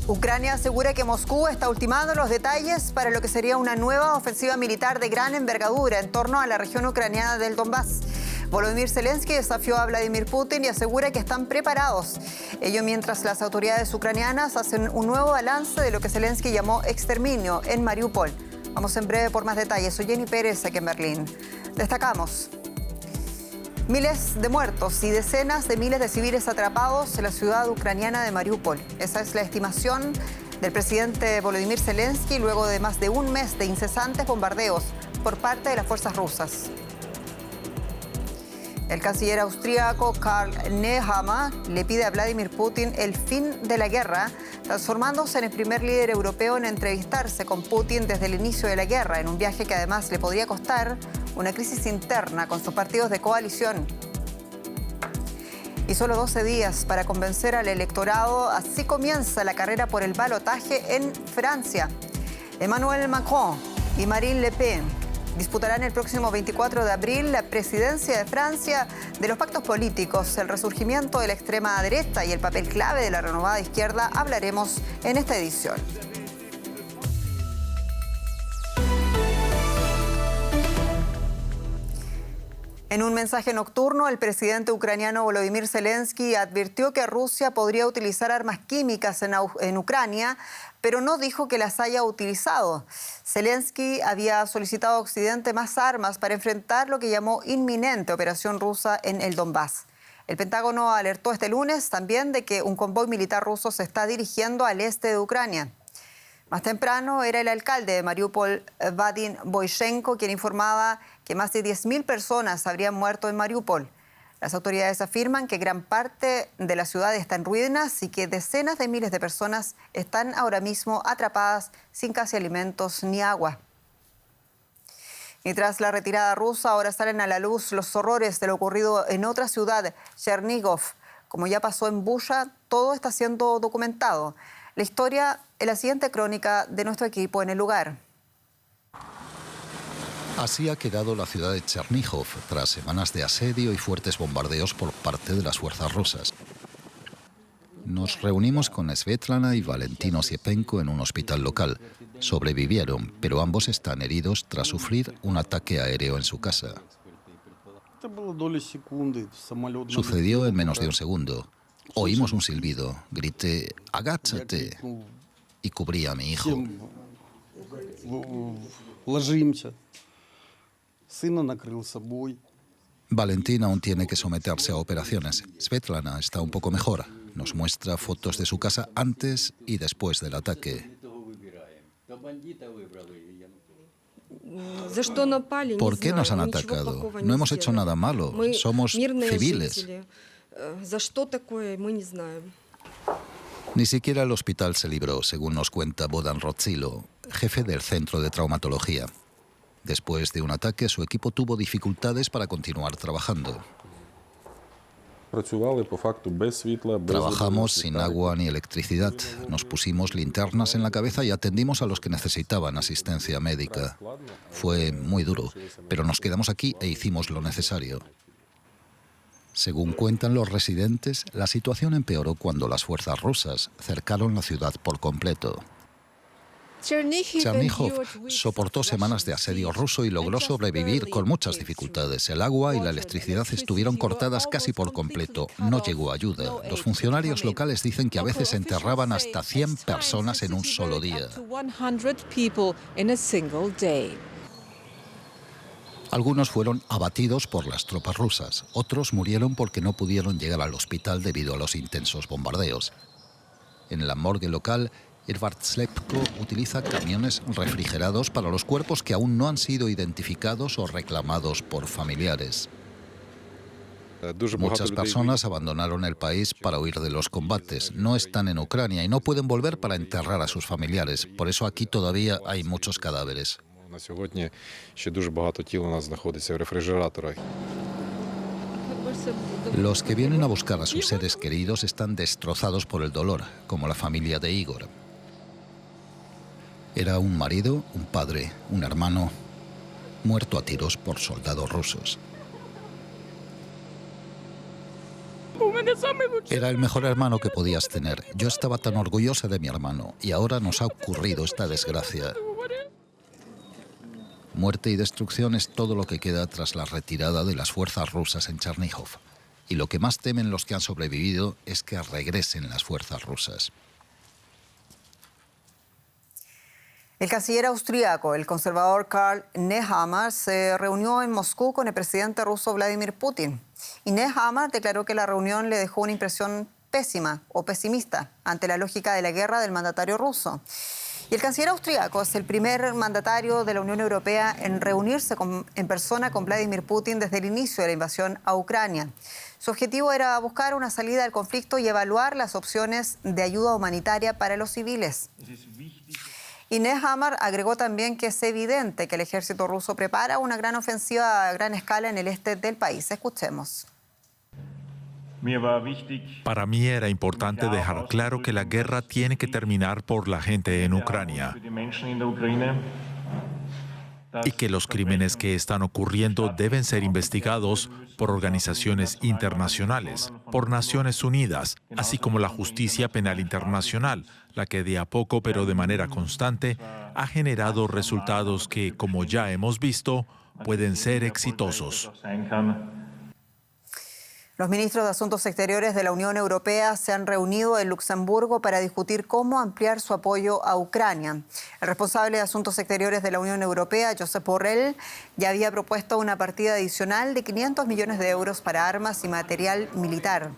Ucrania asegura que Moscú está ultimando los detalles para lo que sería una nueva ofensiva militar de gran envergadura en torno a la región ucraniana del Donbass. Volodymyr Zelensky desafió a Vladimir Putin y asegura que están preparados. Ello mientras las autoridades ucranianas hacen un nuevo balance de lo que Zelensky llamó exterminio en Mariupol. Vamos en breve por más detalles. Soy Jenny Pérez, aquí en Berlín. Destacamos: miles de muertos y decenas de miles de civiles atrapados en la ciudad ucraniana de Mariupol. Esa es la estimación del presidente Volodymyr Zelensky luego de más de un mes de incesantes bombardeos por parte de las fuerzas rusas. El canciller austríaco Karl Nehammer le pide a Vladimir Putin el fin de la guerra, transformándose en el primer líder europeo en entrevistarse con Putin desde el inicio de la guerra, en un viaje que además le podría costar una crisis interna con sus partidos de coalición. Y solo 12 días para convencer al electorado, así comienza la carrera por el balotaje en Francia. Emmanuel Macron y Marine Le Pen disputarán el próximo 24 de abril la presidencia de Francia. De los pactos políticos, el resurgimiento de la extrema derecha y el papel clave de la renovada izquierda hablaremos en esta edición. En un mensaje nocturno, el presidente ucraniano Volodymyr Zelensky advirtió que Rusia podría utilizar armas químicas en Ucrania, pero no dijo que las haya utilizado. Zelensky había solicitado a Occidente más armas para enfrentar lo que llamó inminente operación rusa en el Donbass. El Pentágono alertó este lunes también de que un convoy militar ruso se está dirigiendo al este de Ucrania. Más temprano era el alcalde de Mariupol, Vadim Boychenko, quien informaba que más de 10.000 personas habrían muerto en Mariupol. Las autoridades afirman que gran parte de la ciudad está en ruinas y que decenas de miles de personas están ahora mismo atrapadas sin casi alimentos ni agua. Y tras la retirada rusa, ahora salen a la luz los horrores de lo ocurrido en otra ciudad, Chernigov. Como ya pasó en Bucha, todo está siendo documentado. La historia es la siguiente crónica de nuestro equipo en el lugar. Así ha quedado la ciudad de Chernigov tras semanas de asedio y fuertes bombardeos por parte de las fuerzas rusas. Nos reunimos con Svetlana y Valentino Siepenko en un hospital local. Sobrevivieron, pero ambos están heridos tras sufrir un ataque aéreo en su casa. Sucedió en menos de un segundo. Oímos un silbido, grité «agáchate» y cubrí a mi hijo. Valentín aún tiene que someterse a operaciones. Svetlana está un poco mejor. Nos muestra fotos de su casa antes y después del ataque. ¿Por qué nos han atacado? No hemos hecho nada malo. Somos civiles. Ni siquiera el hospital se libró, según nos cuenta Bohdan Rotzilo, jefe del centro de traumatología. Después de un ataque, su equipo tuvo dificultades para continuar trabajando. Trabajamos sin agua ni electricidad. Nos pusimos linternas en la cabeza y atendimos a los que necesitaban asistencia médica. Fue muy duro, pero nos quedamos aquí e hicimos lo necesario. Según cuentan los residentes, la situación empeoró cuando las fuerzas rusas cercaron la ciudad por completo. Chernigov soportó semanas de asedio ruso y logró sobrevivir con muchas dificultades. El agua y la electricidad estuvieron cortadas casi por completo. No llegó ayuda. Los funcionarios locales dicen que a veces enterraban hasta 100 personas en un solo día. Algunos fueron abatidos por las tropas rusas. Otros murieron porque no pudieron llegar al hospital debido a los intensos bombardeos. En la morgue local, Edvard Slepko utiliza camiones refrigerados para los cuerpos que aún no han sido identificados o reclamados por familiares. Muchas personas abandonaron el país para huir de los combates. No están en Ucrania y no pueden volver para enterrar a sus familiares. Por eso aquí todavía hay muchos cadáveres. Los que vienen a buscar a sus seres queridos están destrozados por el dolor, como la familia de Igor. Era un marido, un padre, un hermano, muerto a tiros por soldados rusos. Era el mejor hermano que podías tener. Yo estaba tan orgullosa de mi hermano y ahora nos ha ocurrido esta desgracia. Muerte y destrucción es todo lo que queda tras la retirada de las fuerzas rusas en Chernígov. Y lo que más temen los que han sobrevivido es que regresen las fuerzas rusas. El canciller austríaco, el conservador Karl Nehammer, se reunió en Moscú con el presidente ruso Vladimir Putin. Y Nehammer declaró que la reunión le dejó una impresión pésima o pesimista ante la lógica de la guerra del mandatario ruso. Y el canciller austríaco es el primer mandatario de la Unión Europea en reunirse en persona con Vladimir Putin desde el inicio de la invasión a Ucrania. Su objetivo era buscar una salida al conflicto y evaluar las opciones de ayuda humanitaria para los civiles. Y Nehammer agregó también que es evidente que el ejército ruso prepara una gran ofensiva a gran escala en el este del país. Escuchemos. Para mí era importante dejar claro que la guerra tiene que terminar por la gente en Ucrania y que los crímenes que están ocurriendo deben ser investigados por organizaciones internacionales, por Naciones Unidas, así como la Justicia Penal Internacional, la que de a poco pero de manera constante ha generado resultados que, como ya hemos visto, pueden ser exitosos. Los ministros de Asuntos Exteriores de la Unión Europea se han reunido en Luxemburgo para discutir cómo ampliar su apoyo a Ucrania. El responsable de Asuntos Exteriores de la Unión Europea, Josep Borrell, ya había propuesto una partida adicional de 500 millones de euros para armas y material militar.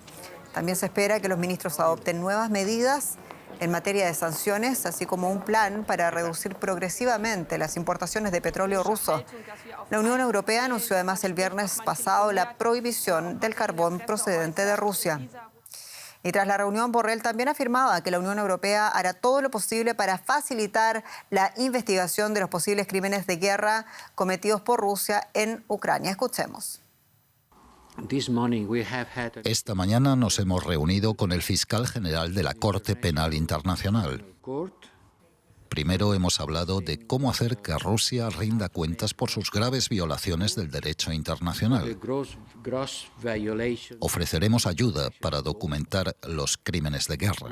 También se espera que los ministros adopten nuevas medidas en materia de sanciones, así como un plan para reducir progresivamente las importaciones de petróleo ruso. La Unión Europea anunció además el viernes pasado la prohibición del carbón procedente de Rusia. Y tras la reunión, Borrell también afirmaba que la Unión Europea hará todo lo posible para facilitar la investigación de los posibles crímenes de guerra cometidos por Rusia en Ucrania. Escuchemos. Esta mañana nos hemos reunido con el fiscal general de la Corte Penal Internacional. Primero hemos hablado de cómo hacer que Rusia rinda cuentas por sus graves violaciones del derecho internacional. Ofreceremos ayuda para documentar los crímenes de guerra.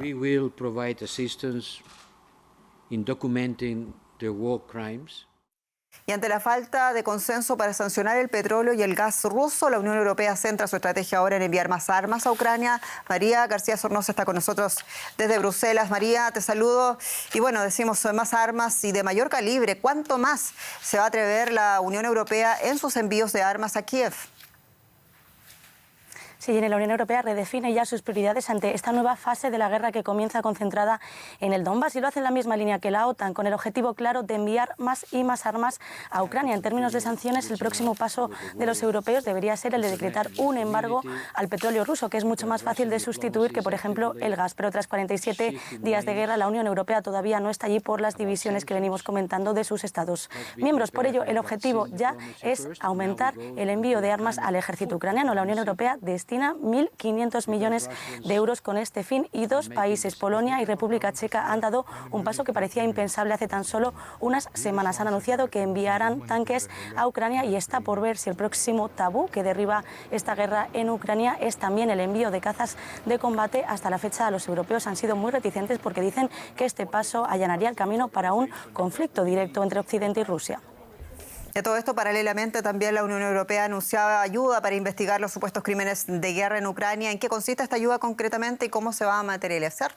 Y ante la falta de consenso para sancionar el petróleo y el gas ruso, la Unión Europea centra su estrategia ahora en enviar más armas a Ucrania. María García Sornosa está con nosotros desde Bruselas. María, te saludo. Y bueno, decimos más armas y de mayor calibre. ¿Cuánto más se va a atrever la Unión Europea en sus envíos de armas a Kiev? Sí, la Unión Europea redefine ya sus prioridades ante esta nueva fase de la guerra que comienza concentrada en el Donbass y lo hace en la misma línea que la OTAN, con el objetivo claro de enviar más y más armas a Ucrania. En términos de sanciones, el próximo paso de los europeos debería ser el de decretar un embargo al petróleo ruso, que es mucho más fácil de sustituir que, por ejemplo, el gas. Pero tras 47 días de guerra, la Unión Europea todavía no está allí por las divisiones que venimos comentando de sus Estados miembros. Por ello, el objetivo ya es aumentar el envío de armas al ejército ucraniano. La Unión Europea destina 1.500 millones de euros con este fin y dos países, Polonia y República Checa, han dado un paso que parecía impensable hace tan solo unas semanas. Han anunciado que enviarán tanques a Ucrania y está por ver si el próximo tabú que derriba esta guerra en Ucrania es también el envío de cazas de combate. Hasta la fecha, los europeos han sido muy reticentes porque dicen que este paso allanaría el camino para un conflicto directo entre Occidente y Rusia. De todo esto, paralelamente, también la Unión Europea anunciaba ayuda para investigar los supuestos crímenes de guerra en Ucrania. ¿En qué consiste esta ayuda concretamente y cómo se va a materializar?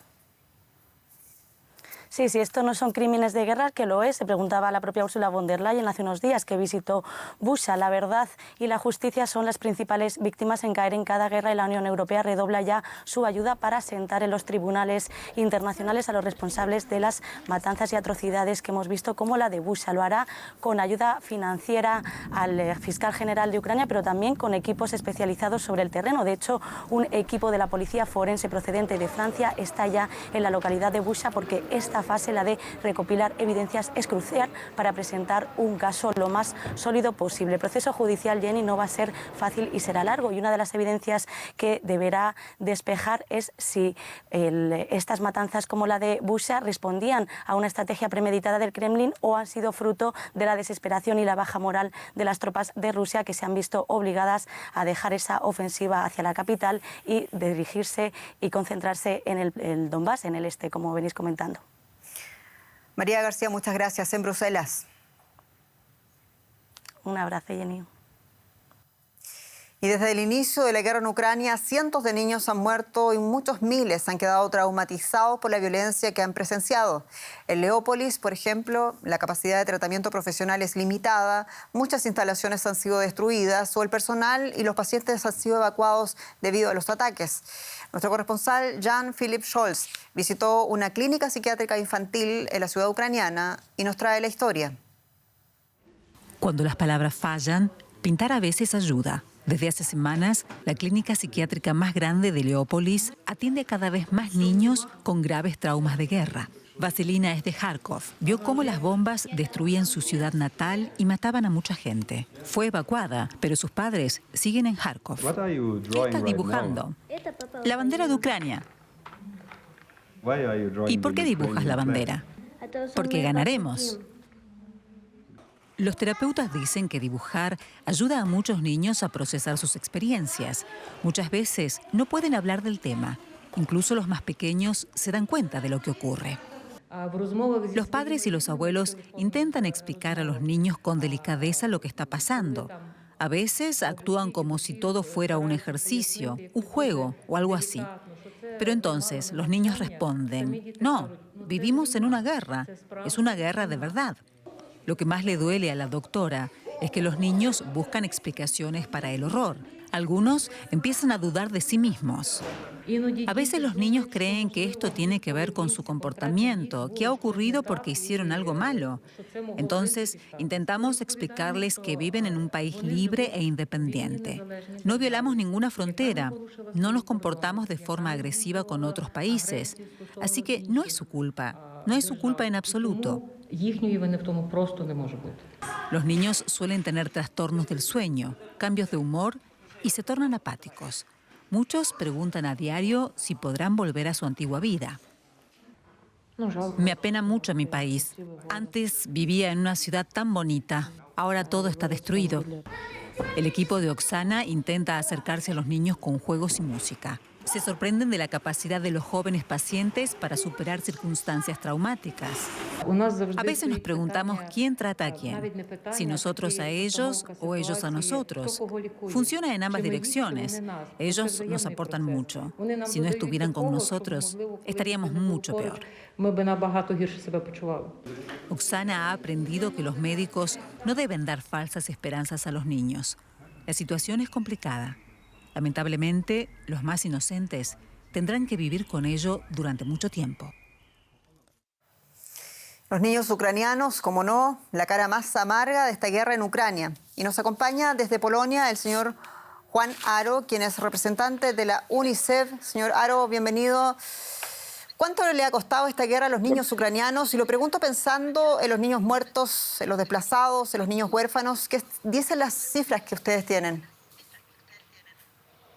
Sí, esto no son crímenes de guerra, que lo es, se preguntaba la propia Ursula von der Leyen hace unos días que visitó Bucha. La verdad y la justicia son las principales víctimas en caer en cada guerra y la Unión Europea redobla ya su ayuda para sentar en los tribunales internacionales a los responsables de las matanzas y atrocidades que hemos visto, como la de Bucha. Lo hará con ayuda financiera al fiscal general de Ucrania, pero también con equipos especializados sobre el terreno. De hecho, un equipo de la policía forense procedente de Francia está ya en la localidad de Bucha porque esta esta fase, la de recopilar evidencias, es crucial para presentar un caso lo más sólido posible. El proceso judicial, Jenny, no va a ser fácil y será largo, y una de las evidencias que deberá despejar es si estas matanzas como la de Bucha respondían a una estrategia premeditada del Kremlin o han sido fruto de la desesperación y la baja moral de las tropas de Rusia, que se han visto obligadas a dejar esa ofensiva hacia la capital y dirigirse y concentrarse en el Donbass, en el este, como venís comentando. María García, muchas gracias. En Bruselas. Un abrazo, Jenny. Y desde el inicio de la guerra en Ucrania, cientos de niños han muerto y muchos miles han quedado traumatizados por la violencia que han presenciado. En Leópolis, por ejemplo, la capacidad de tratamiento profesional es limitada, muchas instalaciones han sido destruidas o el personal y los pacientes han sido evacuados debido a los ataques. Nuestro corresponsal Jan-Philipp Scholz visitó una clínica psiquiátrica infantil en la ciudad ucraniana y nos trae la historia. Cuando las palabras fallan, pintar a veces ayuda. Desde hace semanas, la clínica psiquiátrica más grande de Leópolis atiende a cada vez más niños con graves traumas de guerra. Vasilina es de Kharkov. Vio cómo las bombas destruían su ciudad natal y mataban a mucha gente. Fue evacuada, pero sus padres siguen en Kharkov. ¿Qué estás dibujando? La bandera de Ucrania. ¿Y por qué dibujas la bandera? Porque ganaremos. Los terapeutas dicen que dibujar ayuda a muchos niños a procesar sus experiencias. Muchas veces no pueden hablar del tema. Incluso los más pequeños se dan cuenta de lo que ocurre. Los padres y los abuelos intentan explicar a los niños con delicadeza lo que está pasando. A veces actúan como si todo fuera un ejercicio, un juego o algo así. Pero entonces los niños responden: no, vivimos en una guerra. Es una guerra de verdad. Lo que más le duele a la doctora es que los niños buscan explicaciones para el horror. Algunos empiezan a dudar de sí mismos. A veces los niños creen que esto tiene que ver con su comportamiento, que ha ocurrido porque hicieron algo malo. Entonces, intentamos explicarles que viven en un país libre e independiente. No violamos ninguna frontera, no nos comportamos de forma agresiva con otros países. Así que no es su culpa, no es su culpa en absoluto. Los niños suelen tener trastornos del sueño, cambios de humor y se tornan apáticos. Muchos preguntan a diario si podrán volver a su antigua vida. Me apena mucho mi país. Antes vivía en una ciudad tan bonita. Ahora todo está destruido. El equipo de Oksana intenta acercarse a los niños con juegos y música. Se sorprenden de la capacidad de los jóvenes pacientes para superar circunstancias traumáticas. A veces nos preguntamos quién trata a quién, si nosotros a ellos o ellos a nosotros. Funciona en ambas direcciones. Ellos nos aportan mucho. Si no estuvieran con nosotros, estaríamos mucho peor. Oksana ha aprendido que los médicos no deben dar falsas esperanzas a los niños. La situación es complicada. Lamentablemente, los más inocentes tendrán que vivir con ello durante mucho tiempo. Los niños ucranianos, como no, la cara más amarga de esta guerra en Ucrania. Y nos acompaña desde Polonia el señor Juan Aro, quien es representante de la UNICEF. Señor Aro, bienvenido. ¿Cuánto le ha costado esta guerra a los niños ucranianos? Y lo pregunto pensando en los niños muertos, en los desplazados, en los niños huérfanos. ¿Qué dicen las cifras que ustedes tienen?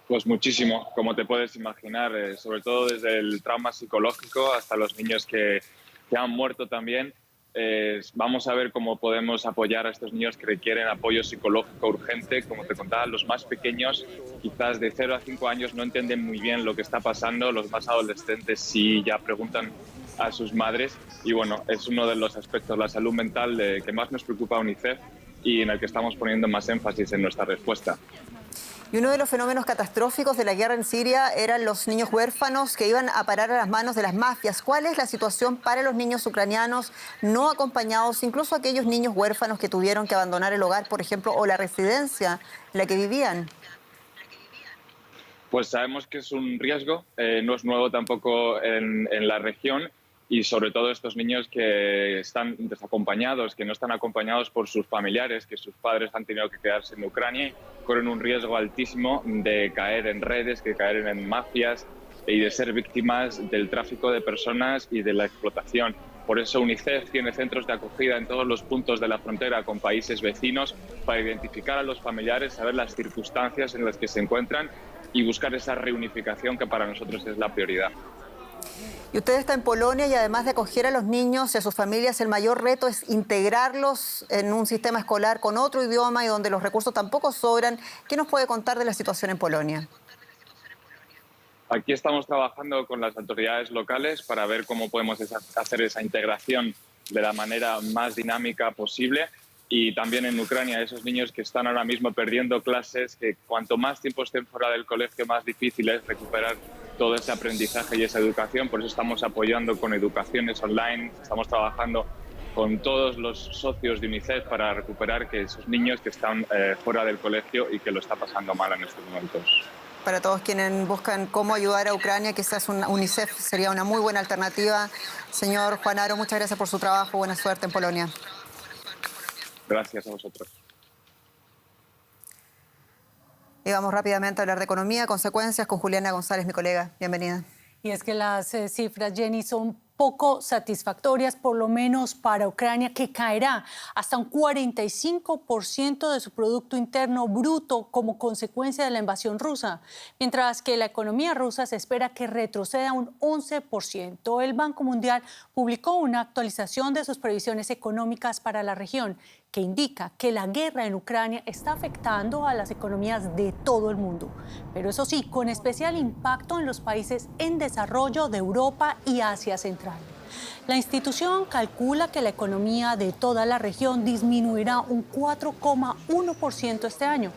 Pues muchísimo, como te puedes imaginar, sobre todo desde el trauma psicológico hasta los niños que han muerto también. Vamos a ver cómo podemos apoyar a estos niños que requieren apoyo psicológico urgente. Como te contaba, los más pequeños, quizás de 0 a 5 años, no entienden muy bien lo que está pasando. Los más adolescentes sí ya preguntan a sus madres. Y bueno, es uno de los aspectos, la salud mental, que más nos preocupa a UNICEF y en el que estamos poniendo más énfasis en nuestra respuesta. Y uno de los fenómenos catastróficos de la guerra en Siria eran los niños huérfanos que iban a parar a las manos de las mafias. ¿Cuál es la situación para los niños ucranianos no acompañados, incluso aquellos niños huérfanos que tuvieron que abandonar el hogar, por ejemplo, o la residencia en la que vivían? Pues sabemos que es un riesgo, no es nuevo tampoco en la región. Y sobre todo estos niños que están desacompañados, que no están acompañados por sus familiares, que sus padres han tenido que quedarse en Ucrania, corren un riesgo altísimo de caer en redes, de caer en mafias y de ser víctimas del tráfico de personas y de la explotación. Por eso UNICEF tiene centros de acogida en todos los puntos de la frontera con países vecinos para identificar a los familiares, saber las circunstancias en las que se encuentran y buscar esa reunificación que para nosotros es la prioridad. Y usted está en Polonia y además de acoger a los niños y a sus familias, el mayor reto es integrarlos en un sistema escolar con otro idioma y donde los recursos tampoco sobran. ¿Qué nos puede contar de la situación en Polonia? Aquí estamos trabajando con las autoridades locales para ver cómo podemos hacer esa integración de la manera más dinámica posible. Y también en Ucrania, esos niños que están ahora mismo perdiendo clases, que cuanto más tiempo estén fuera del colegio, más difícil es recuperar todo ese aprendizaje y esa educación. Por eso estamos apoyando con educaciones online, estamos trabajando con todos los socios de UNICEF para recuperar que esos niños que están fuera del colegio y que lo está pasando mal en estos momentos. Para todos quienes buscan cómo ayudar a Ucrania, quizás UNICEF sería una muy buena alternativa. Señor Juan Aro, muchas gracias por su trabajo. Buena suerte en Polonia. Gracias a vosotros. Y vamos rápidamente a hablar de economía, consecuencias con Juliana González, mi colega. Bienvenida. Y es que las cifras, Jenny, son poco satisfactorias, por lo menos para Ucrania, que caerá hasta un 45% de su Producto Interno Bruto como consecuencia de la invasión rusa, mientras que la economía rusa se espera que retroceda un 11%. El Banco Mundial publicó una actualización de sus previsiones económicas para la región, que indica que la guerra en Ucrania está afectando a las economías de todo el mundo, pero eso sí, con especial impacto en los países en desarrollo de Europa y Asia Central. La institución calcula que la economía de toda la región disminuirá un 4,1% este año.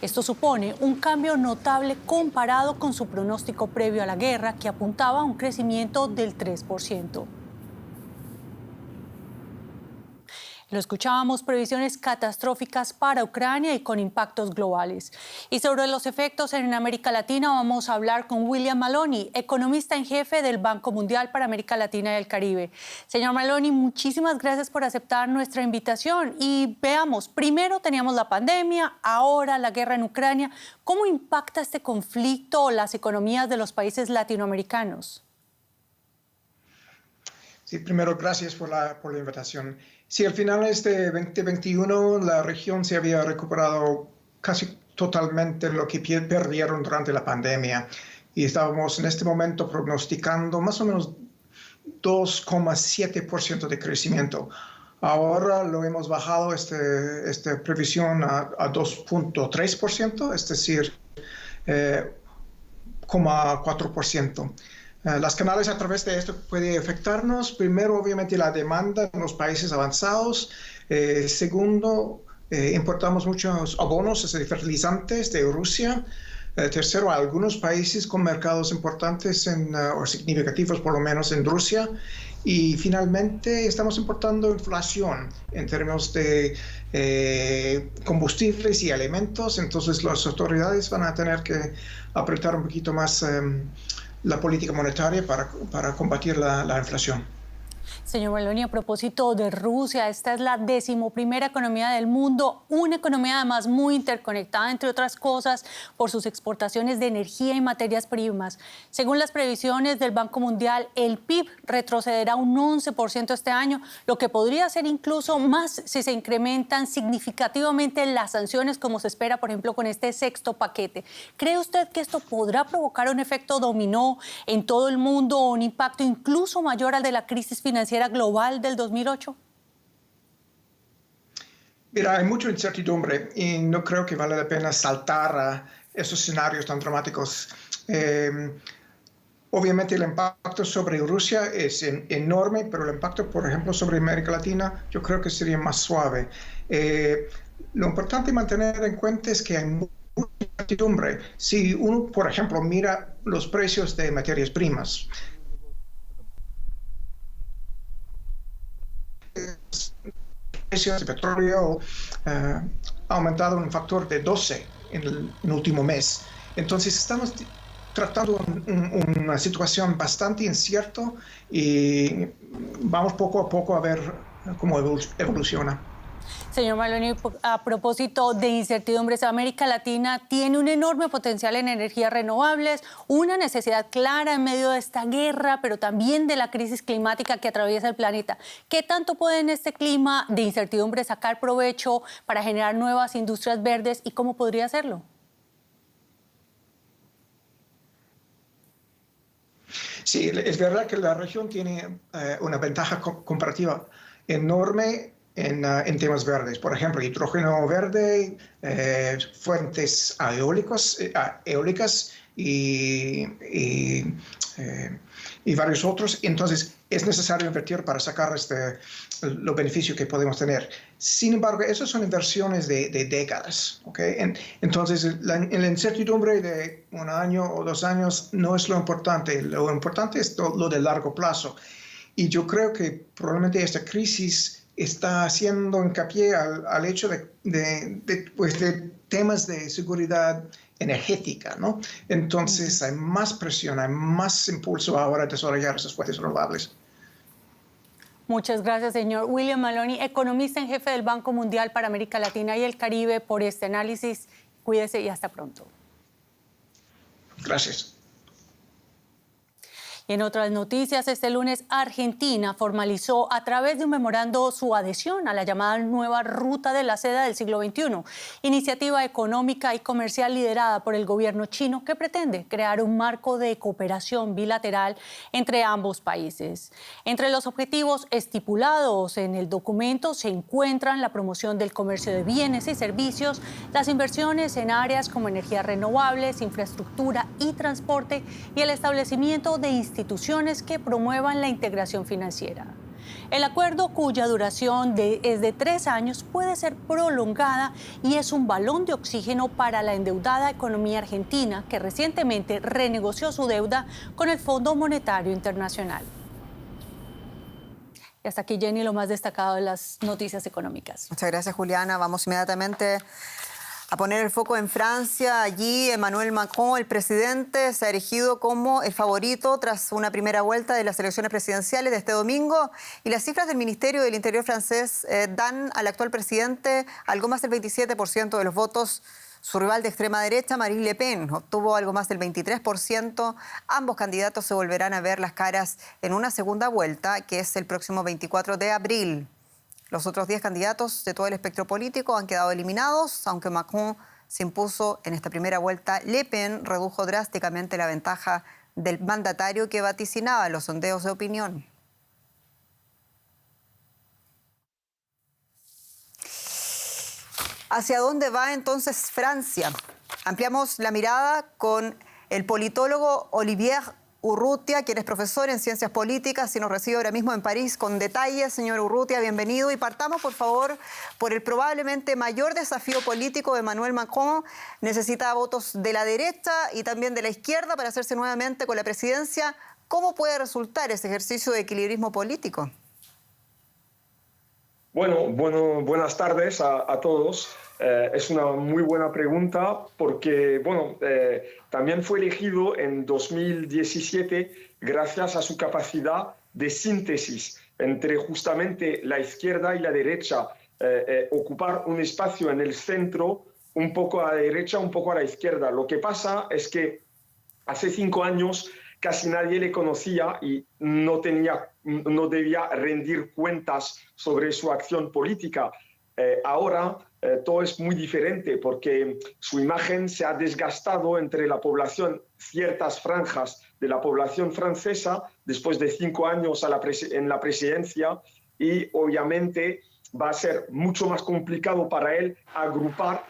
Esto supone un cambio notable comparado con su pronóstico previo a la guerra, que apuntaba a un crecimiento del 3%. Lo escuchábamos, previsiones catastróficas para Ucrania y con impactos globales. Y sobre los efectos en América Latina vamos a hablar con William Maloney, economista en jefe del Banco Mundial para América Latina y el Caribe. Señor Maloney, muchísimas gracias por aceptar nuestra invitación. Y veamos, primero teníamos la pandemia, ahora la guerra en Ucrania. ¿Cómo impacta este conflicto las economías de los países latinoamericanos? Sí, primero, gracias por la invitación. Sí, al final de este 2021 la región se había recuperado casi totalmente lo que perdieron durante la pandemia y estábamos en este momento prognosticando más o menos 2,7% de crecimiento. Ahora lo hemos bajado esta previsión a 2,3%, es decir, 0,4%. Las canales a través de esto pueden afectarnos. Primero, obviamente, la demanda en los países avanzados. Segundo, importamos muchos abonos, es decir, fertilizantes de Rusia. Tercero, algunos países con mercados importantes o significativos, por lo menos en Rusia. Y finalmente, estamos importando inflación en términos de combustibles y alimentos. Entonces, las autoridades van a tener que apretar un poquito más la política monetaria para combatir la inflación. Señor Maloney, a propósito de Rusia, esta es la 11ª economía del mundo, una economía además muy interconectada, entre otras cosas, por sus exportaciones de energía y materias primas. Según las previsiones del Banco Mundial, el PIB retrocederá un 11% este año, lo que podría ser incluso más si se incrementan significativamente las sanciones, como se espera, por ejemplo, con este sexto paquete. ¿Cree usted que esto podrá provocar un efecto dominó en todo el mundo o un impacto incluso mayor al de la crisis financiera global del 2008? Mira, hay mucha incertidumbre y no creo que vale la pena saltar a esos escenarios tan dramáticos. Obviamente el impacto sobre Rusia es enorme, pero el impacto, por ejemplo, sobre América Latina, yo creo que sería más suave. Lo importante mantener en cuenta es que hay mucha incertidumbre. Si uno, por ejemplo, mira los precios de materias primas, precios de petróleo ha aumentado un factor de 12 en el último mes. Entonces estamos tratando una situación bastante incierta y vamos poco a poco a ver cómo evoluciona. Señor Maloney, a propósito de incertidumbres, América Latina tiene un enorme potencial en energías renovables, una necesidad clara en medio de esta guerra, pero también de la crisis climática que atraviesa el planeta. ¿Qué tanto puede en este clima de incertidumbre sacar provecho para generar nuevas industrias verdes y cómo podría hacerlo? Sí, es verdad que la región tiene una ventaja comparativa enorme en temas verdes. Por ejemplo, hidrógeno verde, fuentes eólicas y varios otros. Entonces, es necesario invertir para sacar los beneficios que podemos tener. Sin embargo, esas son inversiones de décadas. ¿Okay? Entonces, la incertidumbre de un año o 2 años no es lo importante. Lo importante es lo de largo plazo. Y yo creo que probablemente esta crisis está haciendo hincapié al hecho de temas de seguridad energética, ¿no? Entonces hay más presión, hay más impulso ahora a desarrollar esas fuentes renovables. Muchas gracias, señor William Maloney, economista en jefe del Banco Mundial para América Latina y el Caribe, por este análisis. Cuídese y hasta pronto. Gracias. Y en otras noticias, este lunes Argentina formalizó a través de un memorando su adhesión a la llamada Nueva Ruta de la Seda del siglo XXI, iniciativa económica y comercial liderada por el gobierno chino que pretende crear un marco de cooperación bilateral entre ambos países. Entre los objetivos estipulados en el documento se encuentran la promoción del comercio de bienes y servicios, las inversiones en áreas como energías renovables, infraestructura y transporte y el establecimiento de instituciones que promuevan la integración financiera. El acuerdo, cuya duración es de 3 años, puede ser prolongada y es un balón de oxígeno para la endeudada economía argentina, que recientemente renegoció su deuda con el Fondo Monetario Internacional. Y hasta aquí, Jenny, lo más destacado de las noticias económicas. Muchas gracias, Juliana. Vamos inmediatamente a poner el foco en Francia. Allí Emmanuel Macron, el presidente, se ha erigido como el favorito tras una primera vuelta de las elecciones presidenciales de este domingo. Y las cifras del Ministerio del Interior francés dan al actual presidente algo más del 27% de los votos. Su rival de extrema derecha, Marine Le Pen, obtuvo algo más del 23%. Ambos candidatos se volverán a ver las caras en una segunda vuelta, que es el próximo 24 de abril. Los otros 10 candidatos de todo el espectro político han quedado eliminados, aunque Macron se impuso en esta primera vuelta. Le Pen redujo drásticamente la ventaja del mandatario que vaticinaba los sondeos de opinión. ¿Hacia dónde va entonces Francia? Ampliamos la mirada con el politólogo Olivier Urrutia, quien es profesor en Ciencias Políticas y nos recibe ahora mismo en París con detalles. Señor Urrutia, bienvenido. Y partamos, por favor, por el probablemente mayor desafío político de Emmanuel Macron. Necesita votos de la derecha y también de la izquierda para hacerse nuevamente con la presidencia. ¿Cómo puede resultar ese ejercicio de equilibrismo político? Bueno, buenas tardes a todos. Es una muy buena pregunta porque, también fue elegido en 2017 gracias a su capacidad de síntesis entre justamente la izquierda y la derecha, ocupar un espacio en el centro, un poco a la derecha, un poco a la izquierda. Lo que pasa es que hace 5 años casi nadie le conocía y no debía rendir cuentas sobre su acción política. Ahora todo es muy diferente porque su imagen se ha desgastado entre la población, ciertas franjas de la población francesa, después de 5 años en la presidencia, y obviamente va a ser mucho más complicado para él agrupar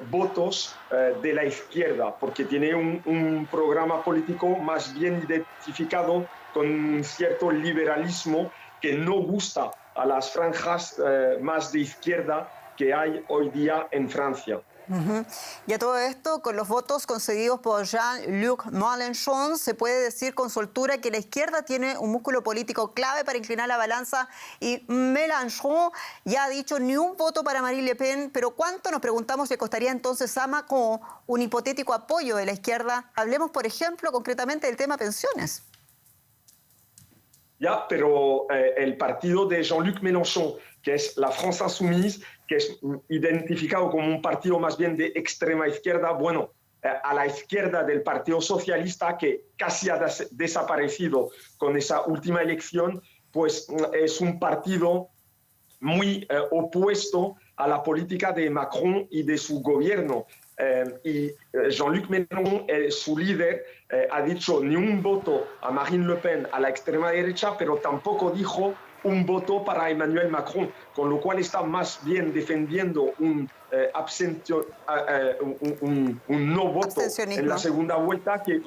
votos de la izquierda, porque tiene un programa político más bien identificado con un cierto liberalismo que no gusta a las franjas más de izquierda que hay hoy día en Francia. Y a todo esto, con los votos concedidos por Jean-Luc Mélenchon, se puede decir con soltura que la izquierda tiene un músculo político clave para inclinar la balanza, y Mélenchon ya ha dicho ni un voto para Marine Le Pen. Pero ¿cuánto, nos preguntamos, le costaría entonces a Macron un hipotético apoyo de la izquierda? Hablemos, por ejemplo, concretamente del tema pensiones. ya, pero el partido de Jean-Luc Mélenchon, que es la France Insoumise, que es identificado como un partido más bien de extrema izquierda, bueno, a la izquierda del Partido Socialista, que casi ha desaparecido con esa última elección, pues es un partido muy opuesto a la política de Macron y de su gobierno. Y Jean-Luc Mélenchon, su líder, ha dicho ni un voto a Marine Le Pen, a la extrema derecha, pero tampoco dijo un voto para Emmanuel Macron, con lo cual está más bien defendiendo un no voto en la segunda vuelta que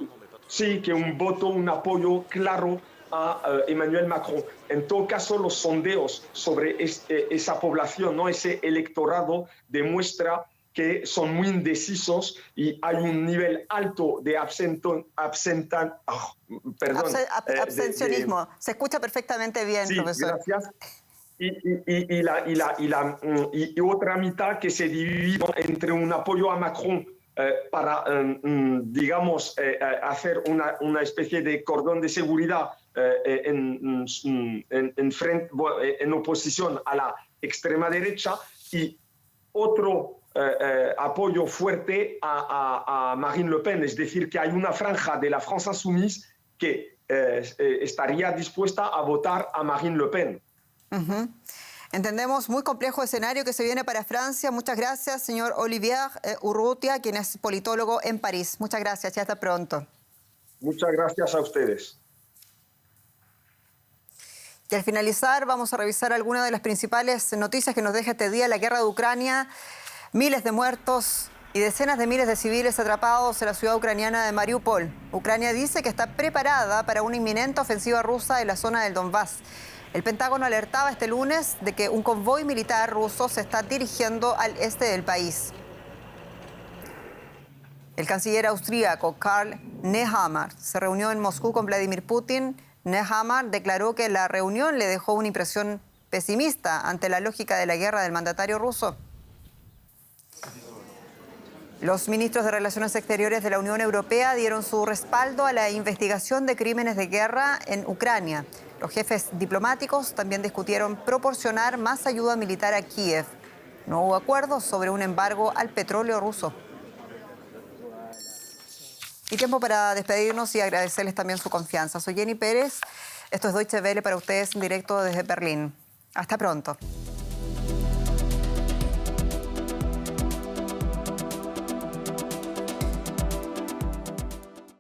un voto, un apoyo claro a Emmanuel Macron. En todo caso, los sondeos sobre esa población, ¿no? Ese electorado, demuestra que son muy indecisos y hay un nivel alto de abstencionismo. Se escucha perfectamente bien, sí, profesor. Gracias. Y otra mitad que se divide entre un apoyo a Macron para, digamos, hacer una especie de cordón de seguridad en oposición a la extrema derecha, y otro apoyo fuerte a Marine Le Pen. Es decir, que hay una franja de la France Insoumise que estaría dispuesta a votar a Marine Le Pen. Entendemos, muy complejo escenario que se viene para Francia. Muchas gracias, señor Olivier Urrutia, quien es politólogo en París. Muchas gracias y hasta pronto. Muchas gracias a ustedes. Y al finalizar vamos a revisar algunas de las principales noticias que nos deja este día la guerra de Ucrania. Miles de muertos y decenas de miles de civiles atrapados en la ciudad ucraniana de Mariupol. Ucrania dice que está preparada para una inminente ofensiva rusa en la zona del Donbass. El Pentágono alertaba este lunes de que un convoy militar ruso se está dirigiendo al este del país. El canciller austríaco Karl Nehammer se reunió en Moscú con Vladimir Putin. Nehammer declaró que la reunión le dejó una impresión pesimista ante la lógica de la guerra del mandatario ruso. Los ministros de Relaciones Exteriores de la Unión Europea dieron su respaldo a la investigación de crímenes de guerra en Ucrania. Los jefes diplomáticos también discutieron proporcionar más ayuda militar a Kiev. No hubo acuerdo sobre un embargo al petróleo ruso. Y tiempo para despedirnos y agradecerles también su confianza. Soy Jenny Pérez. Esto es Deutsche Welle para ustedes en directo desde Berlín. Hasta pronto.